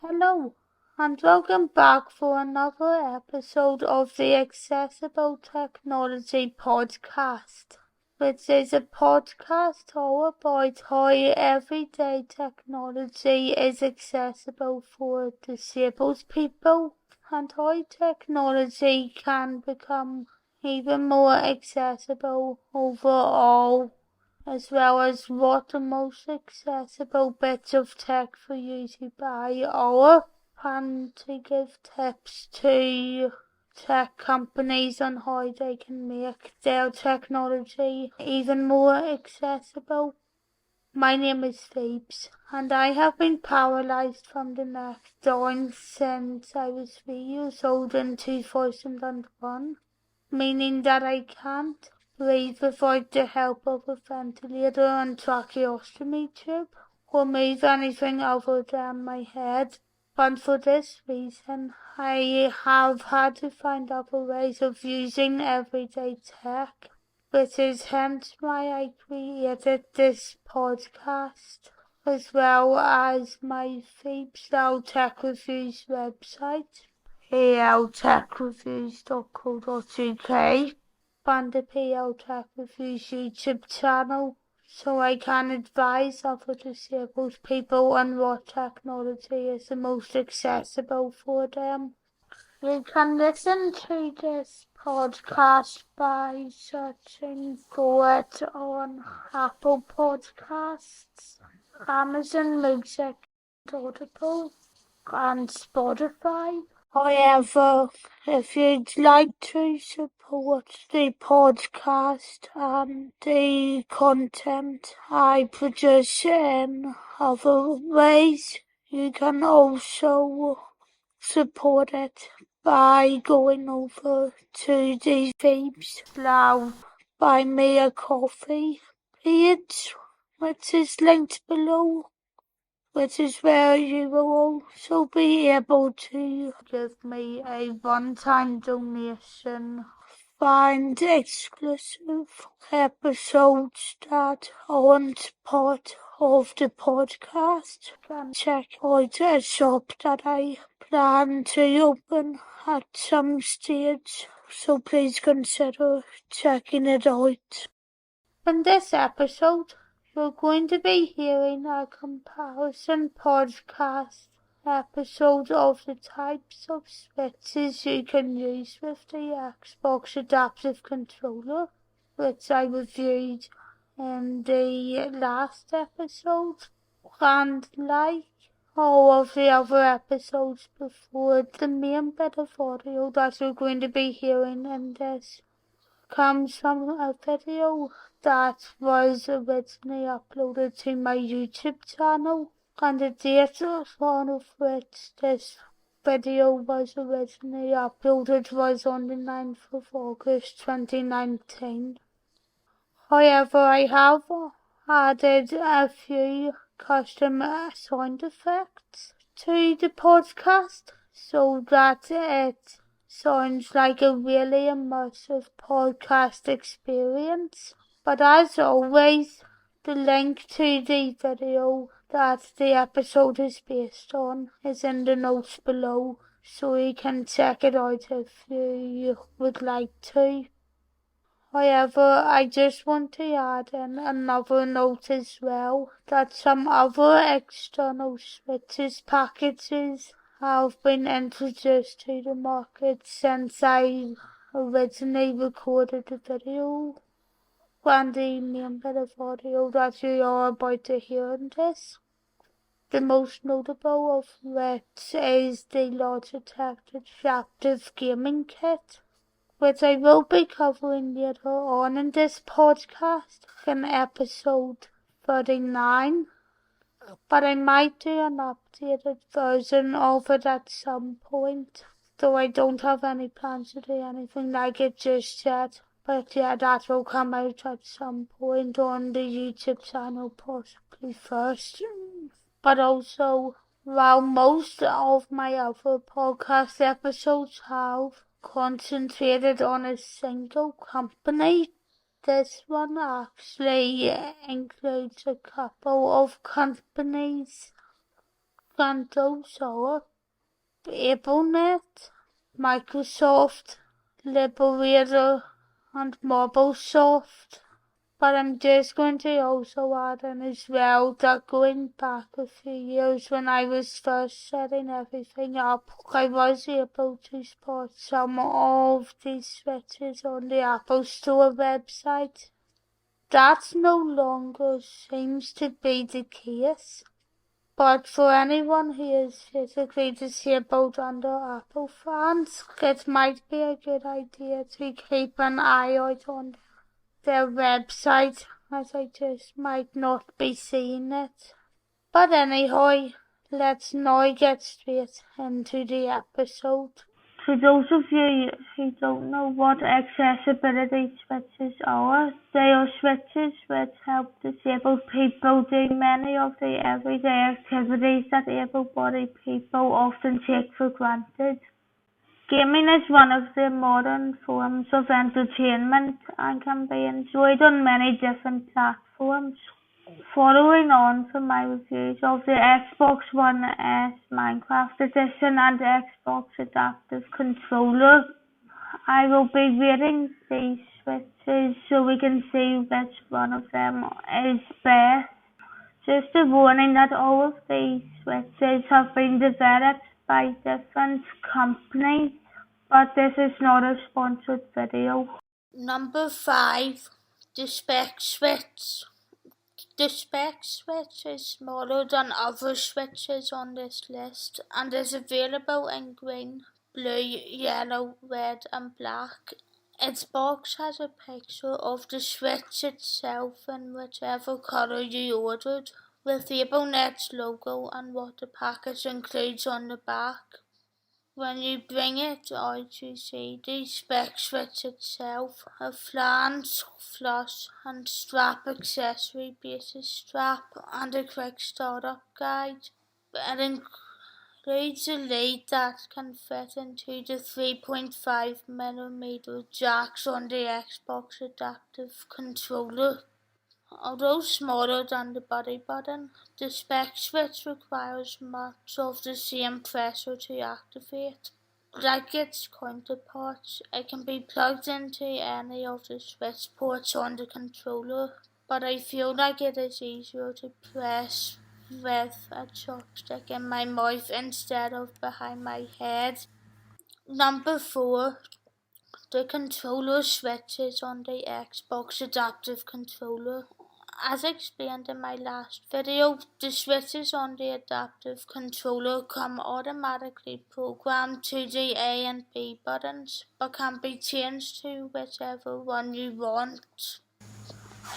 Hello, and welcome back for another episode of the Accessible Technology Podcast, which is a podcast all about how everyday technology is accessible for disabled people and how technology can become even more accessible overall, as well as what the most accessible bits of tech for you to buy are, and to give tips to tech companies on how they can make their technology even more accessible. My name is Phoebes, and I have been paralysed from the neck down since I was 3 years old in 2001, meaning that I can't breathe without the help of a ventilator and tracheostomy tube, or move anything other than my head. And for this reason, I have had to find other ways of using everyday tech, which is hence why I created this podcast, as well as my Phoebes Tech Reviews website, pltechreviews.co.uk, and the PL Tech Reviews YouTube channel, so I can advise other disabled people on what technology is the most accessible for them. You can listen to this podcast by searching for it on Apple Podcasts, Amazon Music, Audible, and Spotify. However, if you'd like to support the podcast and the content I produce in other ways, you can also support it by going over to the Phoebes Buy Me a Coffee page, which is linked below, which is where you will also be able to give me a one-time donation, find exclusive episodes that aren't part of the podcast, and check out a shop that I plan to open at some stage, so please consider checking it out. In this episode, you're going to be hearing a comparison podcast episode of the types of switches you can use with the Xbox Adaptive Controller, which I reviewed in the last episode. And like all of the other episodes before, the main bit of audio that you're going to be hearing in this comes from a video that was originally uploaded to my YouTube channel, and the date on which this video was originally uploaded was on the 9th of August 2019. However, I have added a few custom sound effects to the podcast so that it sounds like a really immersive podcast experience. But as always, the link to the video that the episode is based on is in the notes below, so you can check it out if you would like to. However, I just want to add in another note as well, that some other external switches packages have been introduced to the market since I originally recorded the video, and the main bit of audio that you are about to hear in this. The most notable of which is the Logitech Adaptive Gaming Kit, which I will be covering later on in this podcast in episode 39, but I might do an updated version of it at some point, though I don't have any plans to do anything like it just yet. But yeah, that will come out at some point on the YouTube channel, possibly first. But also, while most of my other podcast episodes have concentrated on a single company, this one actually includes a couple of companies Windows or AppleNet, Microsoft, Liberator and MobileSoft. But I'm just going to also add in as well that going back a few years when I was first setting everything up, I was able to spot some of these switches on the Apple Store website. That no longer seems to be the case. But for anyone who is physically disabled under Apple fans, it might be a good idea to keep an eye out on their website, as I just might not be seeing it. But anyhow, let's now get straight into the episode. For those of you who don't know what accessibility switches are, they are switches which help disabled people do many of the everyday activities that able-bodied people often take for granted. Gaming is one of the modern forms of entertainment and can be enjoyed on many different platforms. Following on from my reviews of the Xbox One S Minecraft Edition and Xbox Adaptive Controller, I will be rating these switches so we can see which one of them is best. Just a warning that all of these switches have been developed by different companies, but this is not a sponsored video. Number 5, the Spec Switch. The Spec Switch is smaller than other switches on this list and is available in green, blue, yellow, red and black. Its box has a picture of the switch itself in whichever colour you ordered, with AppleNet's logo and what the package includes on the back. When you bring it out, you see the Spec Switch itself, a flange, flush and strap accessory basis strap and a quick startup guide. It includes a lead that can fit into the 3.5mm jacks on the Xbox Adaptive Controller. Although smaller than the body button, the Spec Switch requires much of the same pressure to activate. Like its counterparts, it can be plugged into any of the switch ports on the controller, but I feel like it is easier to press with a chopstick in my mouth instead of behind my head. Number 4. The controller switches on the Xbox Adaptive Controller. As explained in my last video, the switches on the Adaptive Controller come automatically programmed to the A and B buttons, but can be changed to whichever one you want.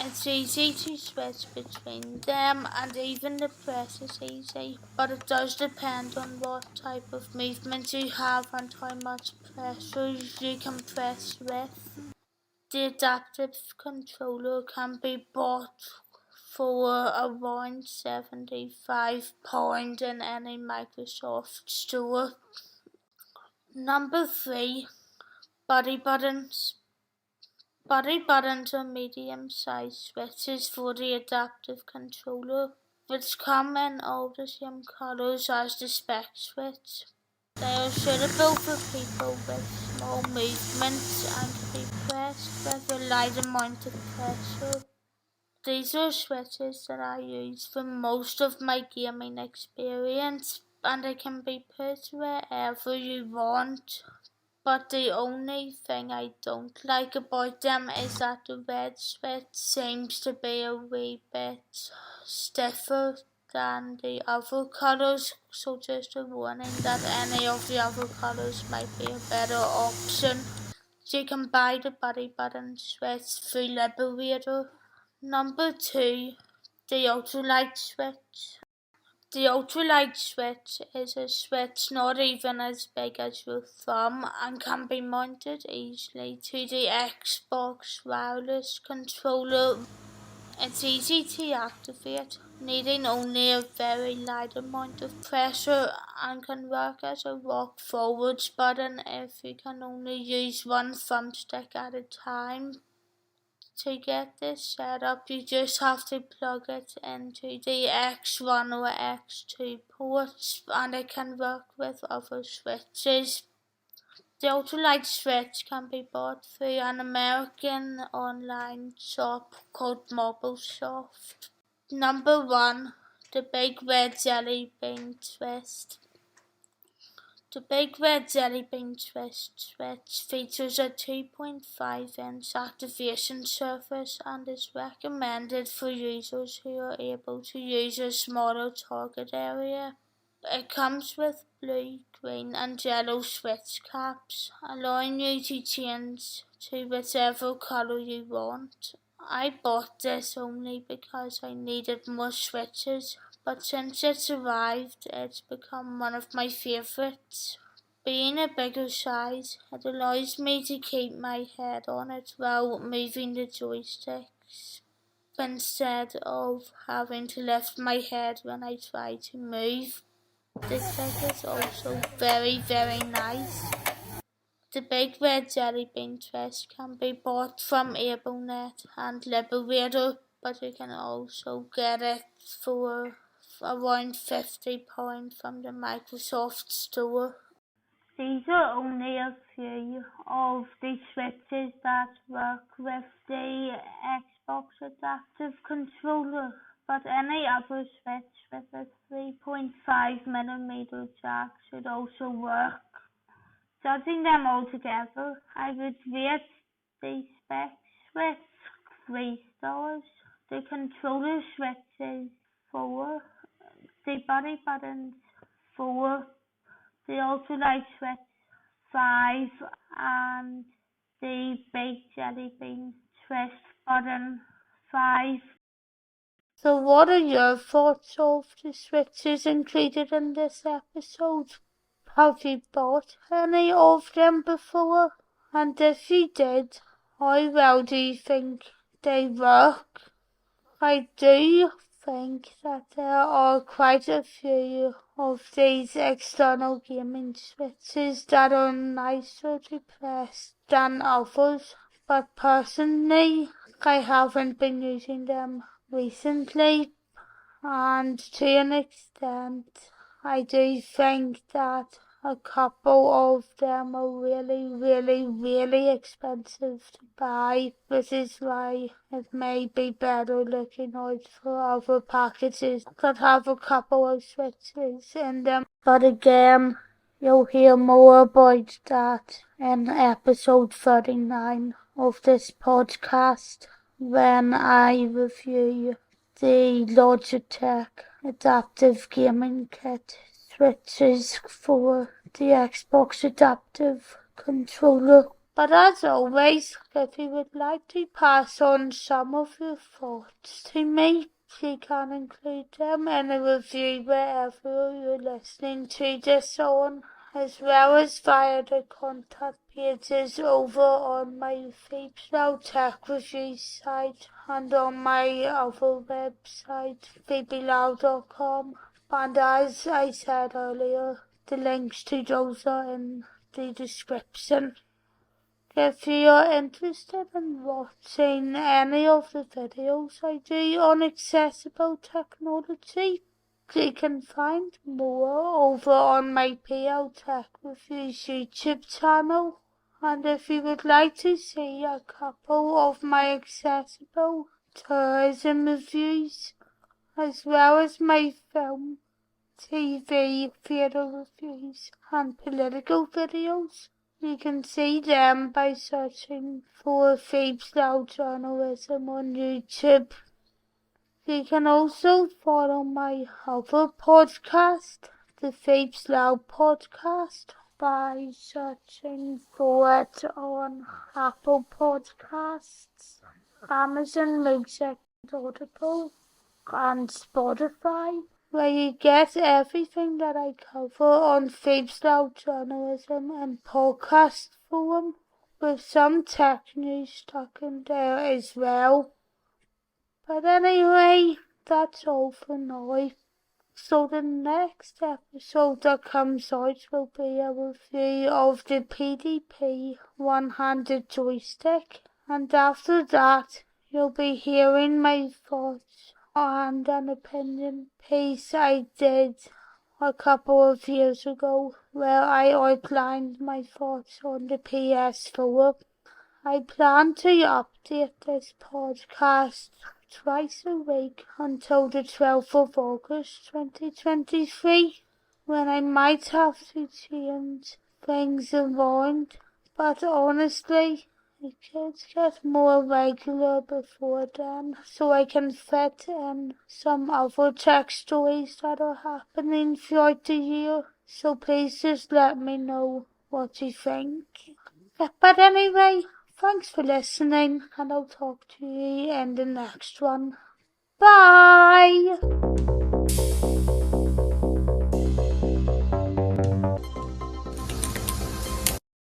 It's easy to switch between them and even the press is easy, but it does depend on what type of movement you have and how much pressure you can press with. The Adaptive Controller can be bought for around £75 in any Microsoft store. Number 3. Body buttons. Body buttons are medium-sized switches for the Adaptive Controller, which come in all the same colours as the Spec Switch. They are suitable for people with small movements and can be pressed with a light amount of pressure. These are switches that I use for most of my gaming experience, and they can be put wherever you want. But the only thing I don't like about them is that the red switch seems to be a wee bit stiffer than the other colours, so just a warning that any of the other colours might be a better option. You can buy the body button switch through Liberator. Number 2, the ultralight switch. The ultralight switch is a switch not even as big as your thumb and can be mounted easily to the Xbox wireless controller. It's easy to activate, needing only a very light amount of pressure, and can work as a walk forwards button if you can only use one thumbstick at a time. To get this set up, you just have to plug it into the X1 or X2 ports, and it can work with other switches. The Ultralight switch can be bought through an American online shop called Mobilesoft. Number 1. The Big Red Jelly Bean Twist. The Big Red Jelly Bean Twist switch features a 2.5-inch activation surface and is recommended for users who are able to use a smaller target area. It comes with blue, green and yellow switch caps, allowing you to change to whichever colour you want. I bought this only because I needed more switches, but since it's arrived, it's become one of my favourites. Being a bigger size, it allows me to keep my head on it while moving the joysticks, instead of having to lift my head when I try to move. The click is also very nice. The Big Red Jelly Bean Twist can be bought from AbleNet and Liberator, but you can also get it for around £50 from the Microsoft Store. These are only a few of the switches that work with the Xbox Adaptive Controller, but any other switch with a 3.5mm jack should also work. Judging them all together, I would rate the Spec Switch 3 stars, the controller switches 4, the body buttons 4, the Ultralight switch 5, and the Big Jelly Bean Twist button 5. So what are your thoughts of the switches included in this episode? Have you bought any of them before? And if you did, how well do you think they work? I do think that there are quite a few of these external gaming switches that are nicer to press than others, but personally I haven't been using them recently, and to an extent I do think that a couple of them are really expensive to buy, which is why it may be better looking out for other packages that have a couple of switches in them. But again, you'll hear more about that in episode 39 of this podcast when I review the Logitech Adaptive Gaming Kit switches for the Xbox Adaptive Controller. But as always, if you would like to pass on some of your thoughts to me, you can include them in a review wherever you're listening to this on, as well as via the contact pages over on my Phoebeslow Tech Reviews site and on my other website, phoebelow.com. And as I said earlier, the links to those are in the description. If you are interested in watching any of the videos I do on accessible technology, you can find more over on my PL Tech Reviews YouTube channel. And if you would like to see a couple of my accessible tourism reviews, as well as my film, TV, theatre reviews and political videos, you can see them by searching for Phoebeslow Journalism on YouTube. You can also follow my other podcast, the Phoebeslow Podcast, by searching for it on Apple Podcasts, Amazon Music, Audible and Spotify, where you get everything that I cover on Phoebeslow Journalism and podcast forum, with some tech news stuck in there as well. But anyway, that's all for now. So the next episode that comes out will be a review of the PDP one-handed joystick, and after that you'll be hearing my thoughts and an opinion piece I did a couple of years ago where I outlined my thoughts on the PS4. I plan to update this podcast twice a week until the 12th of August 2023, when I might have to change things around, but honestly, it could get more regular before then, so I can fit in some other tech stories that are happening throughout the year. So please just let me know what you think. But anyway, thanks for listening, and I'll talk to you in the next one. Bye!